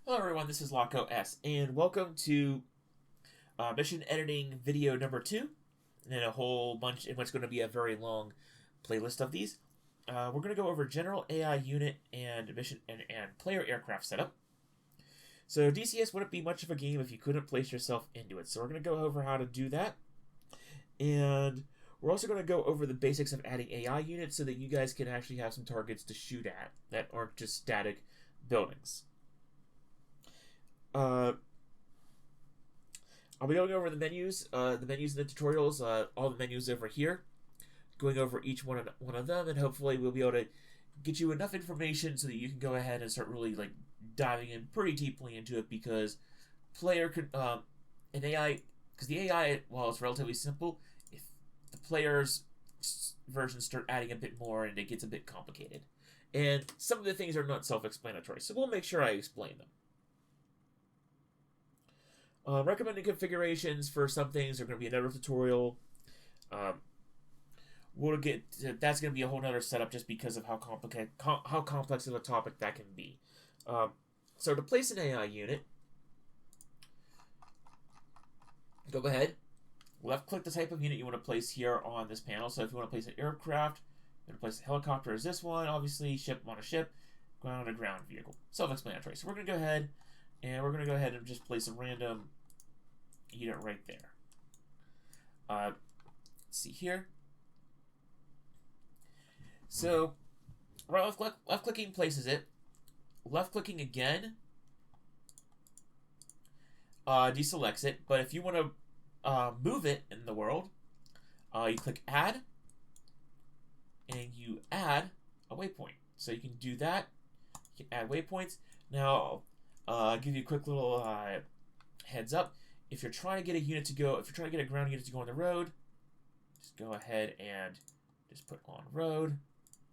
Hello everyone, this is Loco S, and welcome to mission editing video number 2, and a whole bunch, in what's going to be a very long playlist of these. We're going to go over general AI unit and mission and player aircraft setup. So DCS wouldn't be much of a game if you couldn't place yourself into it, so we're going to go over how to do that, and we're also going to go over the basics of adding AI units so that you guys can actually have some targets to shoot at that aren't just static buildings. I'll be going over the menus in the tutorials, all the menus over here, going over each one of them, and hopefully we'll be able to get you enough information so that you can go ahead and start really diving in pretty deeply into it, because because the AI, while it's relatively simple, if the player's versions start adding a bit more and it gets a bit complicated, and some of the things are not self-explanatory, so we'll make sure I explain them. Recommended configurations for some things are going to be another tutorial. That's going to be a whole nother setup just because of how complex of a topic that can be. So to place an AI unit, go ahead, left-click the type of unit you want to place here on this panel. So if you want to place an aircraft, you want to place a helicopter as this one, obviously ship on a ship, ground on a ground vehicle. Self-explanatory. So we're going to go ahead and just place a random unit right there. Let's see here. So left-clicking places it. Left-clicking again deselects it. But if you want to move it in the world, you click Add, and you add a waypoint. So you can do that. You can add waypoints. Now, I'll give you a quick little heads up. If you're trying to get a ground unit to go on the road, just go ahead and just put on road.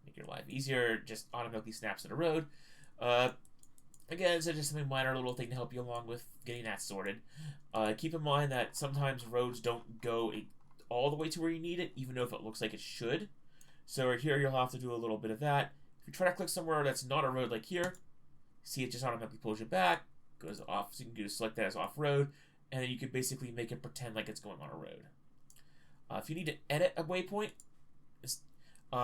Make your life easier. Just automatically snaps to the road. Again, it's just something minor, little thing to help you along with getting that sorted. Keep in mind that sometimes roads don't go all the way to where you need it, even though if it looks like it should. So right here, you'll have to do a little bit of that. If you try to click somewhere that's not a road like here, see, it just automatically pulls you back, goes off, so you can select that as off-road, and then you can basically make it pretend like it's going on a road. If you need to edit a waypoint,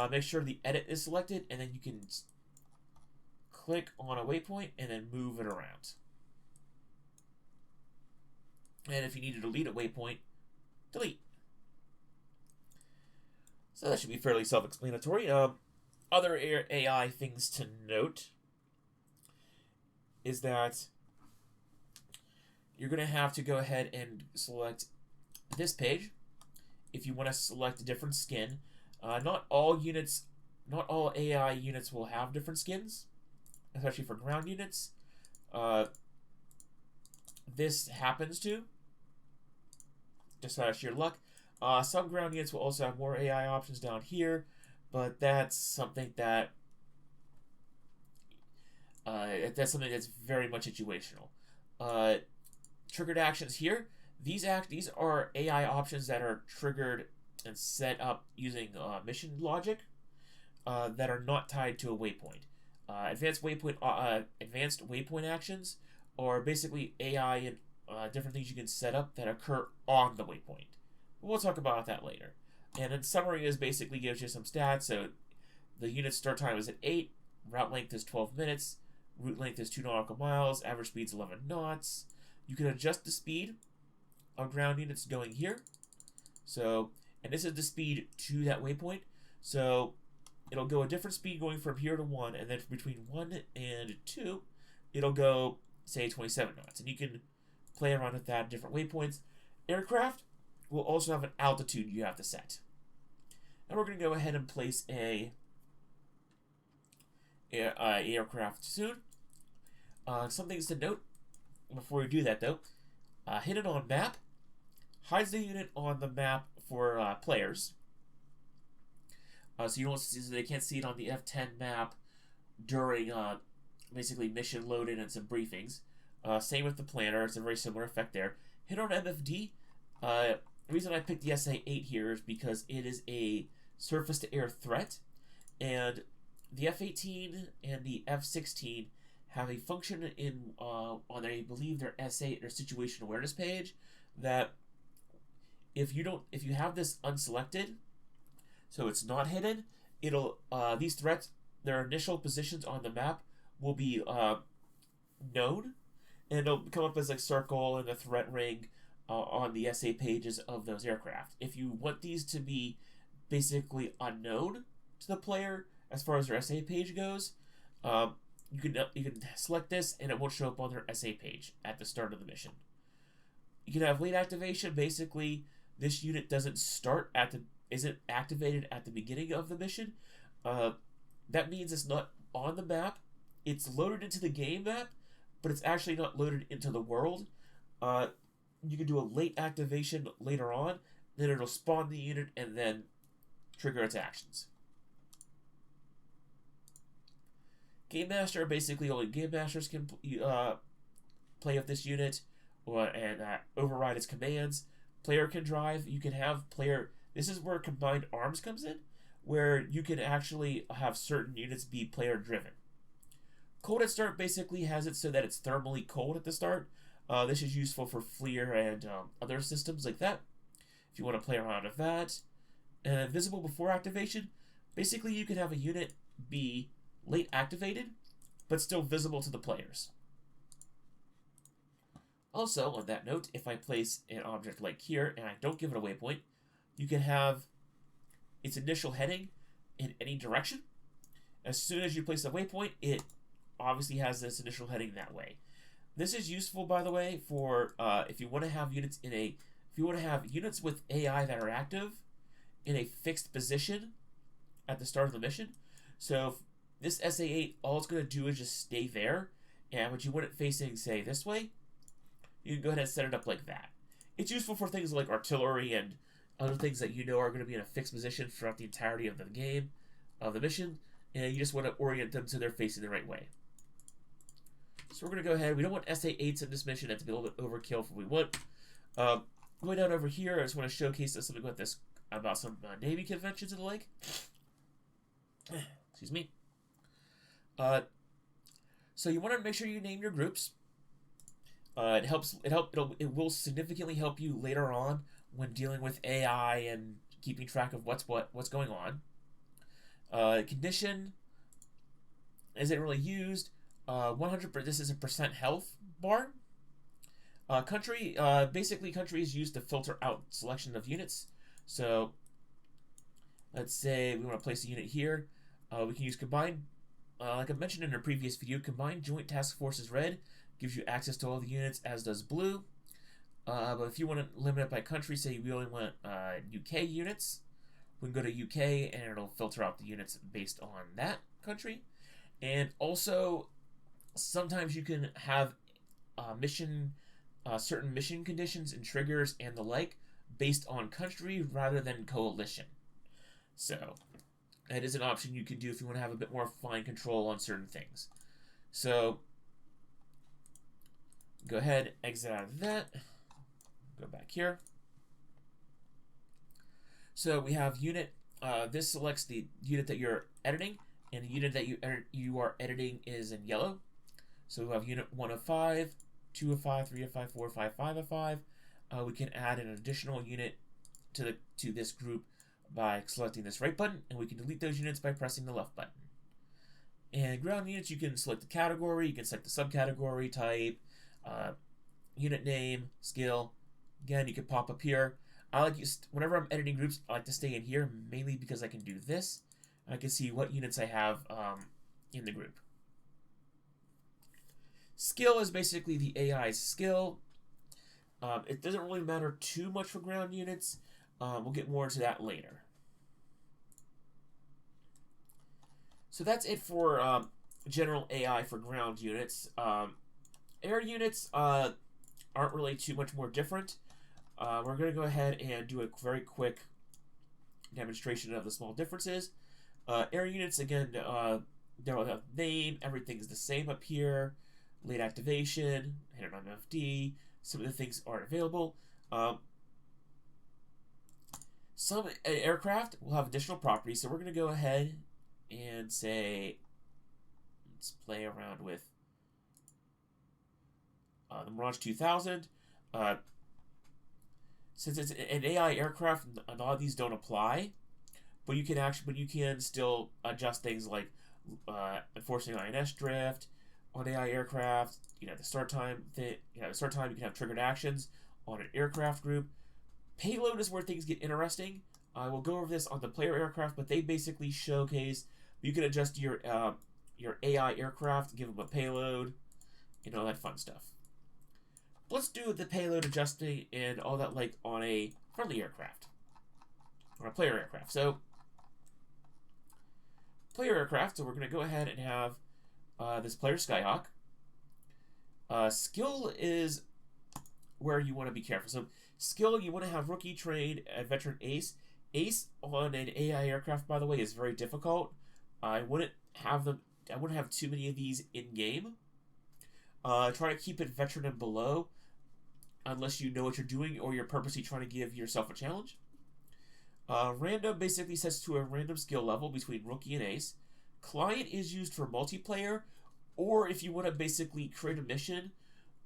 make sure the edit is selected, and then you can click on a waypoint and then move it around. And if you need to delete a waypoint, delete. So that should be fairly self-explanatory. Other AI things to note is that you're going to have to go ahead and select this page if you want to select a different skin. Not all AI units will have different skins, especially for ground units. This happens to, just out of sheer luck. Some ground units will also have more AI options down here, but that's something that's very much situational. Triggered actions here. These are AI options that are triggered and set up using mission logic that are not tied to a waypoint. Advanced waypoint actions are basically AI and different things you can set up that occur on the waypoint. We'll talk about that later. And then summary is basically gives you some stats. So the unit start time is at 8, route length is 12 minutes, route length is 2 nautical miles, average speed is 11 knots. You can adjust the speed of ground units going here. So, and this is the speed to that waypoint. So it'll go a different speed going from here to 1, and then between 1 and 2, it'll go, say, 27 knots. And you can play around with that at different waypoints. Aircraft will also have an altitude you have to set. And we're going to go ahead and place a aircraft soon. Some things to note before we do that, though. Hit it on map. Hides the unit on the map for players. So you don't see, so they can't see it on the F10 map during basically mission loaded and some briefings. Same with the planner. It's a very similar effect there. Hit on MFD. The reason I picked the SA-8 here is because it is a surface-to-air threat, and the F-18 and the F-16 have a function in on I believe their S8 or situation awareness page that if you have this unselected, so it's not hidden, it'll these threats, their initial positions on the map will be known, and it'll come up as like circle and a threat ring on the SA pages of those aircraft. If you want these to be basically unknown to the player as far as their SA page goes, you can select this and it won't show up on their SA page at the start of the mission. You can have late activation. Basically, this unit isn't activated at the beginning of the mission. That means it's not on the map. It's loaded into the game map, but it's actually not loaded into the world. You can do a late activation later on, then it'll spawn the unit and then trigger its actions. Game Master, basically only Game Masters can play with this unit and override its commands. Player can drive. You can have player. This is where combined arms comes in, where you can actually have certain units be player driven. Cold at start basically has it so that it's thermally cold at the start. This is useful for FLIR and other systems like that, if you want to play around with that. Visible before activation, basically you can have a unit be late activated, but still visible to the players. Also, on that note, if I place an object like here and I don't give it a waypoint, you can have its initial heading in any direction. As soon as you place a waypoint, it obviously has this initial heading that way. This is useful, by the way, for if you want to have units with AI that are active in a fixed position at the start of the mission. So if this SA8, all it's going to do is just stay there, and when you want it facing, say, this way, you can go ahead and set it up like that. It's useful for things like artillery and other things that you know are going to be in a fixed position throughout the entirety of the game, of the mission, and you just want to orient them so they're facing the right way. So we're going to go ahead. We don't want SA8s in this mission. That's a little bit overkill for what we want. Going down over here, I just want to showcase something about some Navy conventions and the like. Excuse me. So you want to make sure you name your groups. It will significantly help you later on when dealing with AI and keeping track of what's going on. Condition isn't really used. 100%. This is a % health bar. Country. Basically, country is used to filter out selection of units. So let's say we want to place a unit here. We can use combined. Like I mentioned in a previous video, combined joint task force is red. Gives you access to all the units, as does blue. But if you want to limit it by country, say we only want UK units, we can go to UK and it'll filter out the units based on that country. And also, sometimes you can have certain mission conditions and triggers and the like based on country rather than coalition. So that is an option you can do if you want to have a bit more fine control on certain things. So go ahead, exit out of that. Go back here. So we have unit. This selects the unit that you're editing, and the unit that you are editing is in yellow. So we have unit 1 of 5, 2 of 5, 3 of 5, 4 of 5, 5 of 5. We can add an additional unit to this group by selecting this right button, and we can delete those units by pressing the left button. And ground units, you can select the category, you can select the subcategory, type, unit name, skill. Again, you can pop up here. Whenever I'm editing groups, I like to stay in here, mainly because I can do this. I can see what units I have in the group. Skill is basically the AI's skill. It doesn't really matter too much for ground units. We'll get more into that later. So that's it for general AI for ground units. Air units aren't really too much more different. We're going to go ahead and do a very quick demonstration of the small differences. Air units, again, they'll have name, everything's the same up here. Late activation, hit on MFD, some of the things aren't available. Some aircraft will have additional properties, so we're going to go ahead and say, let's play around with the Mirage 2000. Since it's an AI aircraft, a lot of these don't apply, but you can still adjust things like enforcing INS drift on AI aircraft. The start time start time, you can have triggered actions on an aircraft group. Payload is where things get interesting. I will go over this on the player aircraft, but they basically showcase you can adjust your AI aircraft, give them a payload, all that fun stuff. Let's do the payload adjusting and all that like on a friendly aircraft, or a player aircraft. So, player aircraft, so we're going to go ahead and have this player Skyhawk. Skill is where you want to be careful. So, skill, you want to have rookie, trained, and veteran ace. Ace on an AI aircraft, by the way, is very difficult. I wouldn't have too many of these in-game. Try to keep it veteran and below, unless you know what you're doing or you're purposely trying to give yourself a challenge. Random basically sets to a random skill level between rookie and ace. Client is used for multiplayer, or if you want to basically create a mission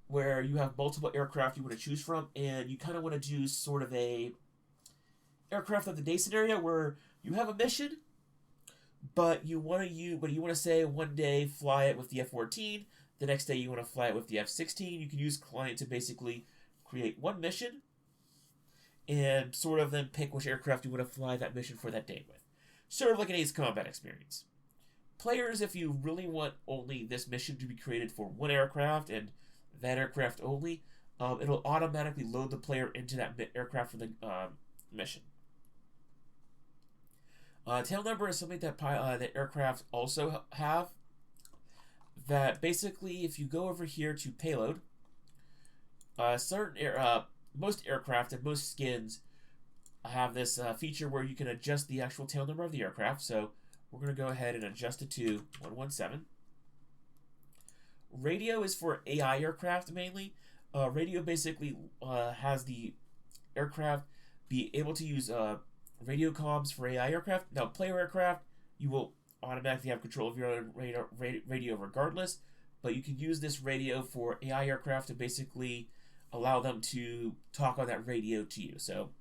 where you have multiple aircraft you want to choose from, and you kind of want to do sort of a aircraft of the day scenario where you have a mission, but you want to say one day fly it with the F-14, the next day you want to fly it with the F-16. You can use client to basically create one mission and sort of then pick which aircraft you want to fly that mission for that day with. Sort of like an Ace Combat experience. Players, if you really want only this mission to be created for one aircraft and that aircraft only, it'll automatically load the player into that aircraft for the mission. Tail number is something that aircraft also have. That basically, if you go over here to payload, most aircraft and most skins have this feature where you can adjust the actual tail number of the aircraft. So we're going to go ahead and adjust it to 117. Radio is for AI aircraft mainly. Radio basically has the aircraft be able to use radio comms for AI aircraft. Now, player aircraft, you will automatically have control of your own radio regardless, but you can use this radio for AI aircraft to basically allow them to talk on that radio to you. So,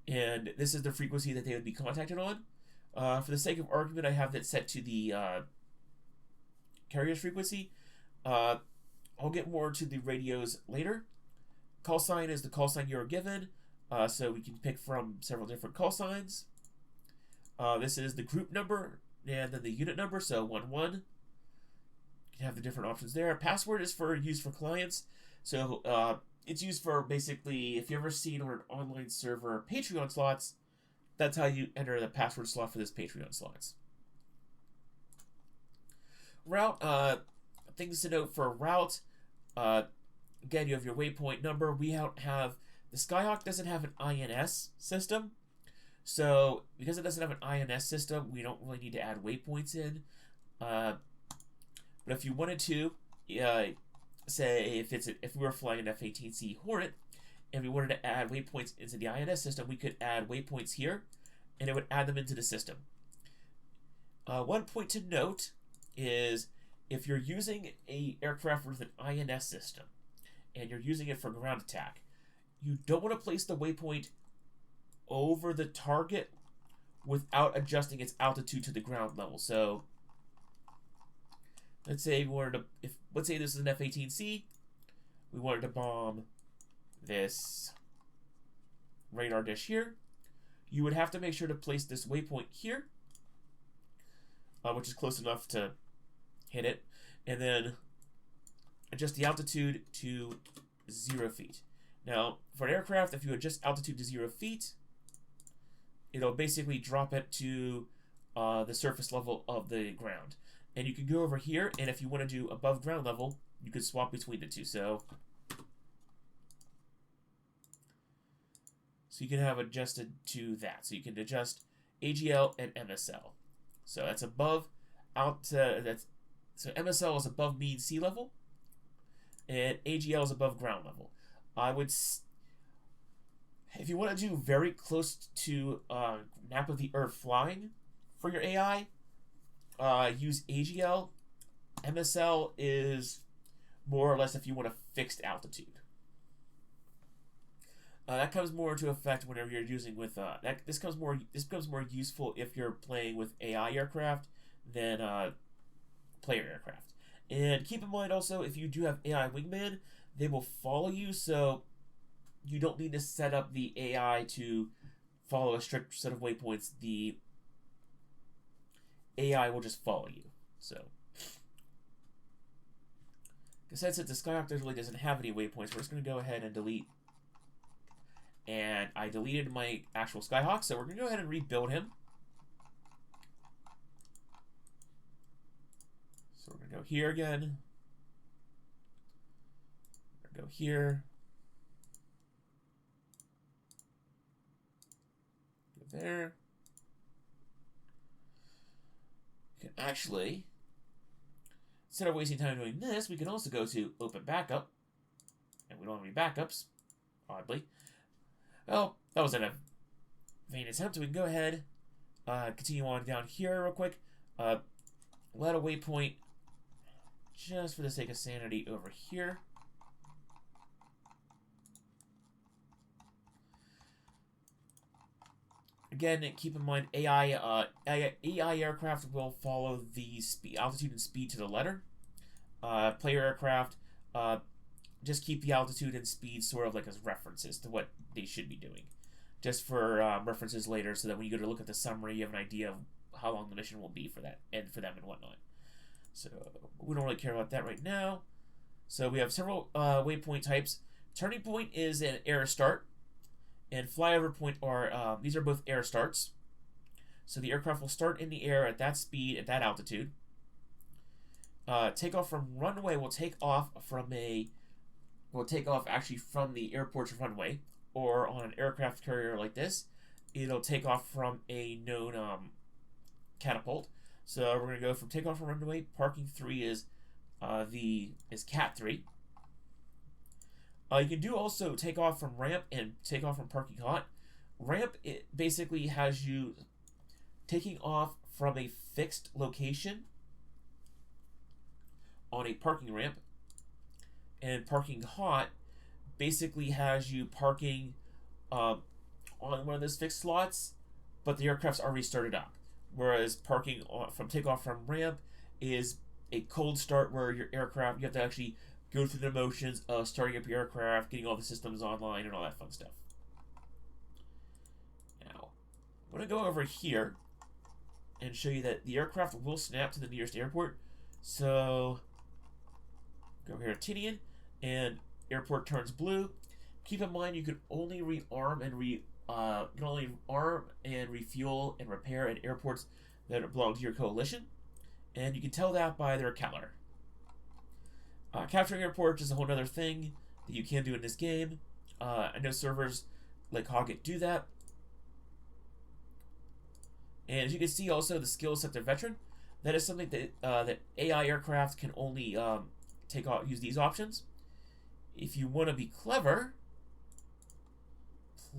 and this is the frequency that they would be contacted on. For the sake of argument, I have that set to the carrier's frequency. I'll get more to the radios later. Call sign is the call sign you're given, so we can pick from several different call signs. This is the group number and then the unit number, so 11. You can have the different options there. Password is used for clients, so it's used for basically, if you've ever seen on an online server Patreon slots, that's how you enter the password slot for this Patreon slots. Route, things to note for route. Again, you have your waypoint number. We don't have, the Skyhawk doesn't have an INS system. So, because it doesn't have an INS system, we don't really need to add waypoints in. But if you wanted to, say if we were flying an F-18C Hornet, and we wanted to add waypoints into the INS system, we could add waypoints here, and it would add them into the system. One point to note is, if you're using an aircraft with an INS system, and you're using it for ground attack, you don't want to place the waypoint over the target without adjusting its altitude to the ground level. So, let's say we wanted to, let's say this is an F-18C, we wanted to bomb this radar dish here, you would have to make sure to place this waypoint here, which is close enough to hit it, and then adjust the altitude to 0 feet. Now, for an aircraft, if you adjust altitude to 0 feet, it'll basically drop it to the surface level of the ground. And you can go over here, and if you want to do above ground level, you could swap between the two. So you can have adjusted to that. So you can adjust AGL and MSL. So that's above so MSL is above mean sea level, and AGL is above ground level. If you want to do very close to map of the Earth flying for your AI, use AGL. MSL is more or less if you want a fixed altitude. That comes more into effect whenever you're using with this becomes more useful if you're playing with AI aircraft than player aircraft. And keep in mind also, if you do have AI wingman, they will follow you, so you don't need to set up the AI to follow a strict set of waypoints. The AI will just follow you. So, since the Skyhawk really doesn't have any waypoints, we're just going to go ahead and delete. And I deleted my actual Skyhawk, so we're going to go ahead and rebuild him. So we're going to go here again. We're going to go here. Go there. We can actually, instead of wasting time doing this, we can also go to Open Backup. And we don't have any backups, oddly. Well, that was a vain attempt. We can go ahead, continue on down here real quick. Let a waypoint, just for the sake of sanity, over here. Again, keep in mind, AI aircraft will follow the altitude and speed to the letter. Player aircraft, just keep the altitude and speed sort of like as references to what they should be doing. Just for references later, so that when you go to look at the summary, you have an idea of how long the mission will be for that, and for them and whatnot. So, we don't really care about that right now. So, we have several waypoint types. Turning point is an air start. And flyover point are, these are both air starts. So the aircraft will start in the air at that speed, at that altitude. Takeoff from runway will take off actually from the airport's runway, or on an aircraft carrier like this, it'll take off from a known catapult. So we're gonna go from takeoff from runway. Parking 3 is Cat 3. You can do also take off from ramp and take off from parking hot. Ramp, it basically has you taking off from a fixed location on a parking ramp. And parking hot basically has you parking on one of those fixed slots, but the aircraft's already started up. Whereas parking from takeoff from ramp is a cold start, where your aircraft, you have to actually go through the motions of starting up your aircraft, getting all the systems online, and all that fun stuff. Now, I'm going to go over here and show you that the aircraft will snap to the nearest airport. So, go over here to Tinian, and airport turns blue. Keep in mind, you can only rearm and refuel and repair at airports that belong to your coalition, and you can tell that by their color. Capturing airports is a whole other thing that you can do in this game. I know servers like Hoggit do that. And as you can see, also the skill set to veteran, that is something that that AI aircraft can only use these options. If you want to be clever,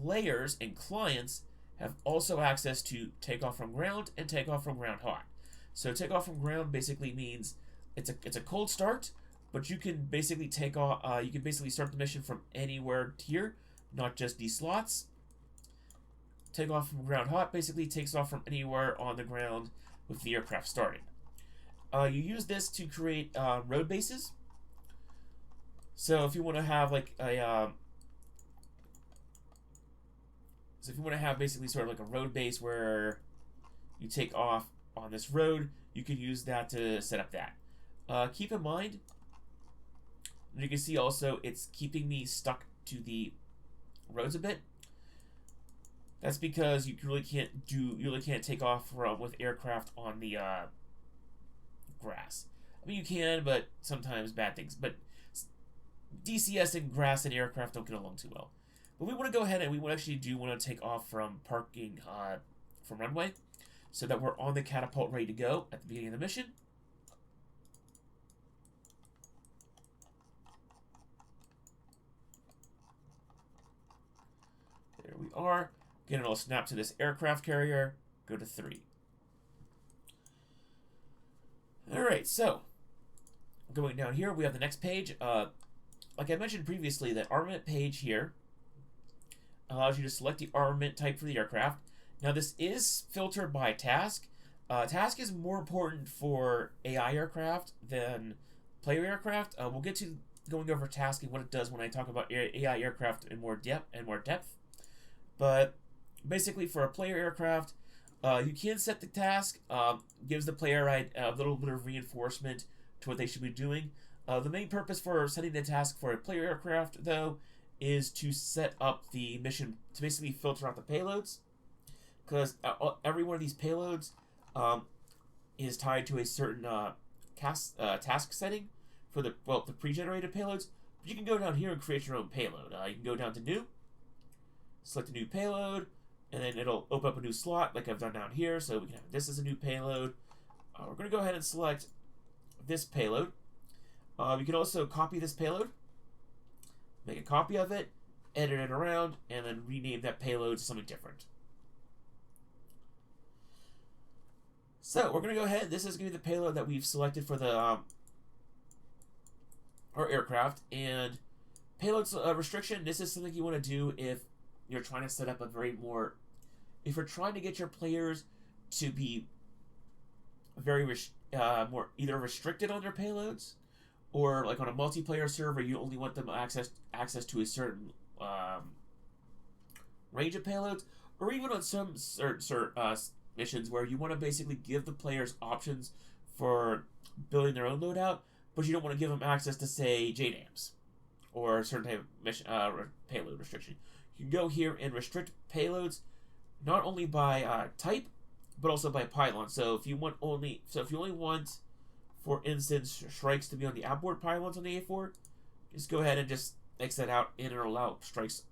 players and clients have also access to takeoff from ground and takeoff from ground hot. So takeoff from ground basically means it's a cold start, but you can basically take off. You can basically start the mission from anywhere here, not just these slots. Takeoff from ground hot basically takes off from anywhere on the ground with the aircraft starting. You use this to create road bases. So if you want to have like a basically sort of like a road base where you take off on this road, you can use that to set up that. Keep in mind, you can see also it's keeping me stuck to the roads a bit. That's because you really can't take off with aircraft on the grass. I mean, you can, but sometimes bad things. But DCS and grass and aircraft don't get along too well. But we want to go ahead and we want to take off from parking from runway, so that we're on the catapult ready to go at the beginning of the mission. There we are. Again, it'll snap to this aircraft carrier. Go to 3. Alright, so going down here, we have the next page. Like I mentioned previously, the armament page here allows you to select the armament type for the aircraft. Now this is filtered by task. Task is more important for AI aircraft than player aircraft. We'll get to going over task and what it does when I talk about AI aircraft in more depth. But basically, for a player aircraft, you can set the task. Gives the player a little bit of reinforcement to what they should be doing. The main purpose for setting the task for a player aircraft, though, is to set up the mission to basically filter out the payloads, because every one of these payloads is tied to a certain task setting for the pre-generated payloads. But you can go down here and create your own payload. You can go down to New, select a new payload, and then it'll open up a new slot like I've done down here. So we can have this as a new payload. We're going to go ahead and select this payload. We can also copy this payload, make a copy of it, edit it around, and then rename that payload to something different. So we're going to go ahead. This is going to be the payload that we've selected for the our aircraft. And payload restriction, this is something you want to do if you're trying to set up if you're trying to get your players to be very more either restricted on their payloads, or like on a multiplayer server you only want them access to a certain range of payloads, or even on some certain missions where you want to basically give the players options for building their own loadout, but you don't want to give them access to, say, JDAMs or a certain type of mission, payload restriction. You can go here and restrict payloads not only by type, but also by pylon. So if you only want, for instance, strikes to be on the outboard pylons on the A4, just go ahead and just X that out and it'll allow strikes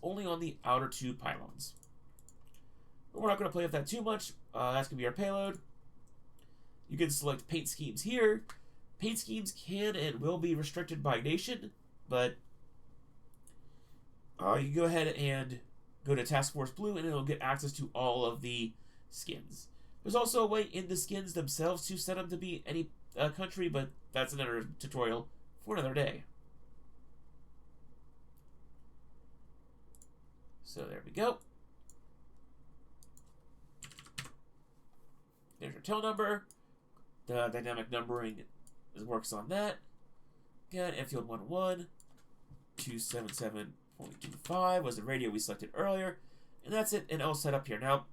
only on the outer two pylons. But we're not going to play with that too much. That's going to be our payload. You can select paint schemes here. Paint schemes can and will be restricted by nation, but you can go ahead and go to Task Force Blue and it'll get access to all of the skins. There's also a way in the skins themselves to set them to be any country, but that's another tutorial for another day. So there we go. There's your tail number. The dynamic numbering works on that. Again, Enfield 11, 277.25 was the radio we selected earlier. And that's it, and all set up here. Now,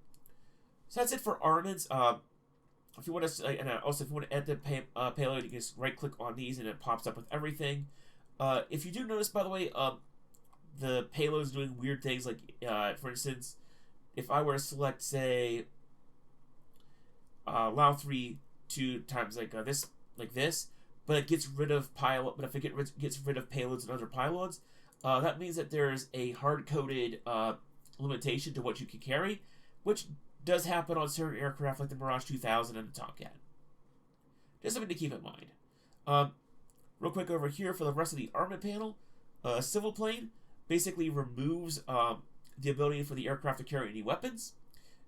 so that's it for armaments. If you want to, and also if you want to add the payload, you can just right-click on these and it pops up with everything. If you do notice, by the way, the payload's doing weird things. Like, for instance, if I were to select, say, allow 3 2 times like this, but it gets rid of but if it gets rid of payloads and other payloads, that means that there's a hard-coded limitation to what you can carry, which does happen on certain aircraft like the Mirage 2000 and the Tomcat. Just something to keep in mind. Real quick over here for the rest of the armament panel, civil plane basically removes the ability for the aircraft to carry any weapons.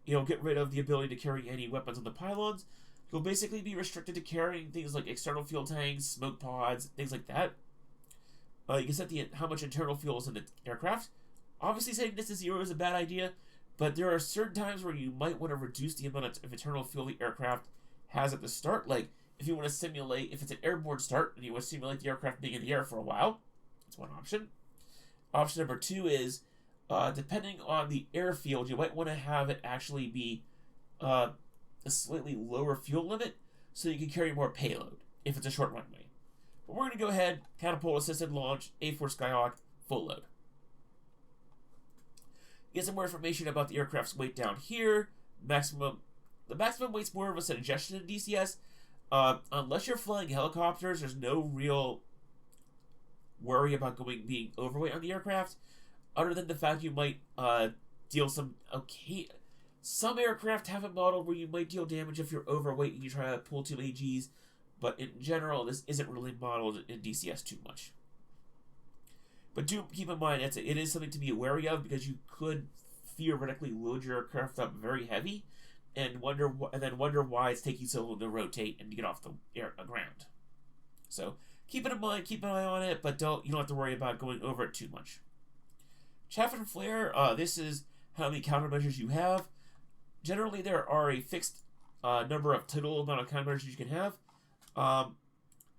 You'll get rid of the ability to carry any weapons on the pylons. You'll basically be restricted to carrying things like external fuel tanks, smoke pods, things like that. You can set how much internal fuel is in the aircraft. Obviously, setting this to 0 is a bad idea, but there are certain times where you might want to reduce the amount of internal fuel the aircraft has at the start. Like, if you want to simulate, if it's an airborne start, and you want to simulate the aircraft being in the air for a while, that's one option. Option number 2 is, depending on the airfield, you might want to have it actually be a slightly lower fuel limit so you can carry more payload if it's a short runway. But we're going to go ahead, catapult assisted launch, A4 Skyhawk, full load. Get some more information about the aircraft's weight down here. The maximum weight's more of a suggestion in DCS. Unless you're flying helicopters, there's no real worry about being overweight on the aircraft, other than the fact you might deal some aircraft have a model where you might deal damage if you're overweight and you try to pull too many Gs, but in general, this isn't really modeled in DCS too much. But do keep in mind, it is something to be wary of, because you could theoretically load your aircraft up very heavy and then wonder why it's taking so long to rotate and to get off the ground. So keep it in mind, keep an eye on it, but you don't have to worry about going over it too much. Chaff and flare, this is how many countermeasures you have. Generally, there are a fixed number of total amount of countermeasures you can have.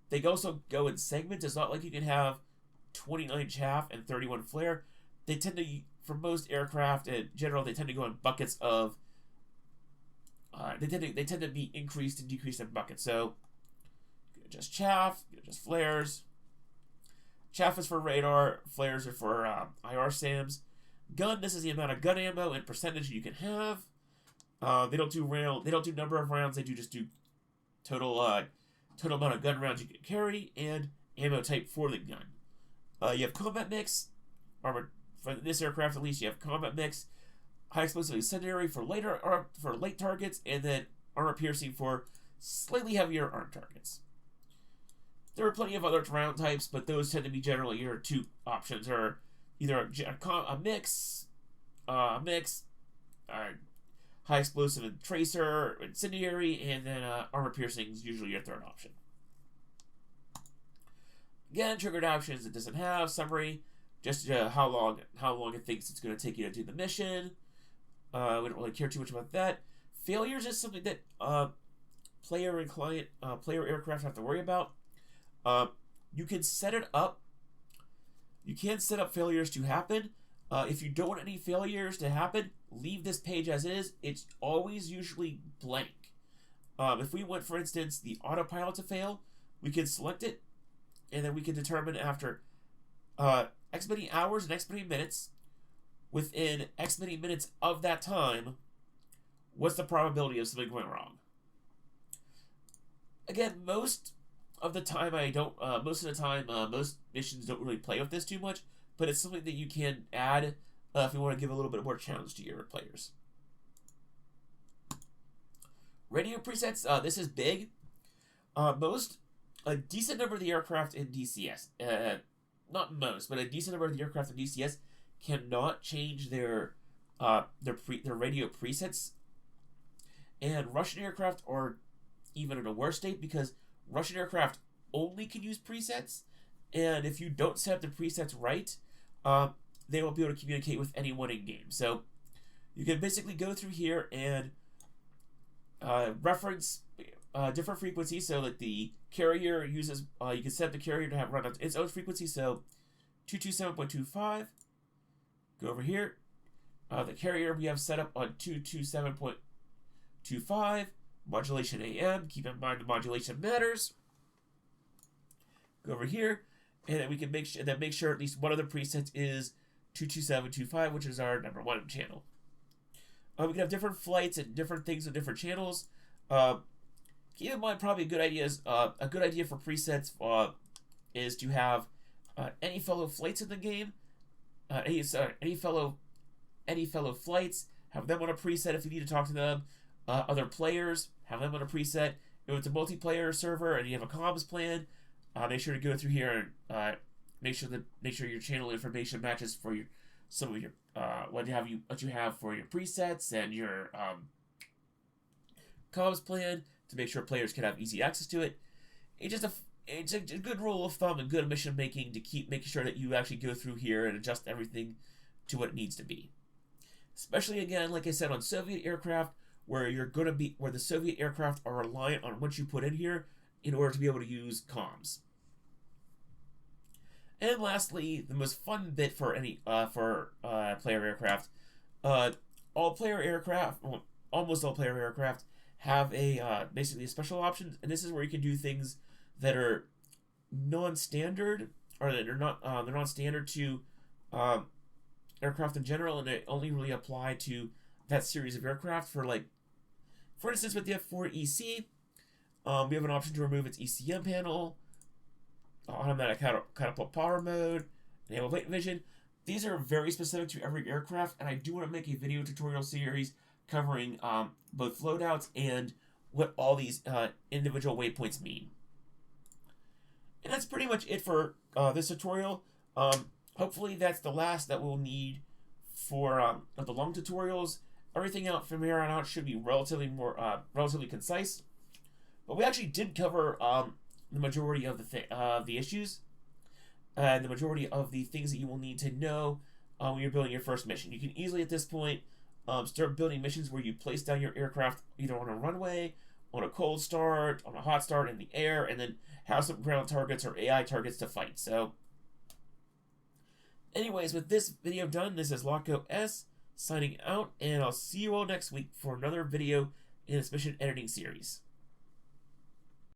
They also go in segments. It's not like you can have 29 chaff and 31 flare. They tend to, for most aircraft in general, they tend to go in buckets of. They tend to be increased and decreased in buckets. So you can adjust chaff, you can adjust flares. Chaff is for radar, flares are for IR SAMs. Gun, this is the amount of gun ammo and percentage you can have. They don't do number of rounds. They just do total amount of gun rounds you can carry and ammo type for the gun. You have combat mix, armor for this aircraft at least. You have combat mix, high explosive incendiary for late targets, and then armor piercing for slightly heavier armed targets. There are plenty of other round types, but those tend to be generally your two options, or either a mix, high explosive and tracer, incendiary, and then armor piercing is usually your third option. Again, triggered options it doesn't have. Summary, just how long it thinks it's going to take you to do the mission. We don't really care too much about that. Failures is something that player and client, player aircraft have to worry about. You can set it up. You can set up failures to happen. If you don't want any failures to happen, leave this page as is. It's always usually blank. If we want, for instance, the autopilot to fail, we can select it, and then we can determine after X many hours and X many minutes, within X many minutes of that time, what's the probability of something going wrong. Again, most of the time most missions don't really play with this too much, but it's something that you can add if you want to give a little bit more challenge to your players. Radio presets, this is big. A decent number of the aircraft in DCS, not most, but a decent number of the aircraft in DCS cannot change their radio presets. And Russian aircraft are even in a worse state because Russian aircraft only can use presets, and if you don't set up the presets right, they won't be able to communicate with anyone in game. So you can basically go through here and reference different frequencies. So that the carrier uses, you can set the carrier to have run its own frequency. So 227.25. Go over here. The carrier we have set up on 227.25. Modulation AM. Keep in mind the modulation matters. Go over here, and then we can make sure at least one of the presets is 227.25, which is our number one channel. We can have different flights and different things on different channels. Keep in mind, probably a good idea for presets is to have any fellow flights in the game, any fellow flights. Have them on a preset if you need to talk to them. Other players, have them on a preset. If it's a multiplayer server and you have a comms plan, make sure to go through here and make sure your channel information matches for what you have for your presets and your comms plan to make sure players can have easy access to it. It's a good rule of thumb and good mission making to keep making sure that you actually go through here and adjust everything to what it needs to be. Especially again, like I said, on Soviet aircraft, where the Soviet aircraft are reliant on what you put in here in order to be able to use comms. And lastly, the most fun bit for any player aircraft, almost all player aircraft have basically a special option, and this is where you can do things that are non-standard, or that are not they're non-standard to aircraft in general, and they only really apply to that series of aircraft. For instance, with the F4EC, we have an option to remove its ECM panel, automatic catapult power mode, enable plate vision. These are very specific to every aircraft, and I do want to make a video tutorial series covering both loadouts and what all these individual waypoints mean. And that's pretty much it for this tutorial. Hopefully that's the last that we'll need for the long tutorials. Everything out from here on out should be relatively concise. But we actually did cover the majority of the issues and the majority of the things that you will need to know when you're building your first mission. You can easily at this point start building missions where you place down your aircraft either on a runway, on a cold start, on a hot start in the air, and then have some ground targets or AI targets to fight. So, anyways, with this video done, this is Loco S signing out, and I'll see you all next week for another video in this mission editing series.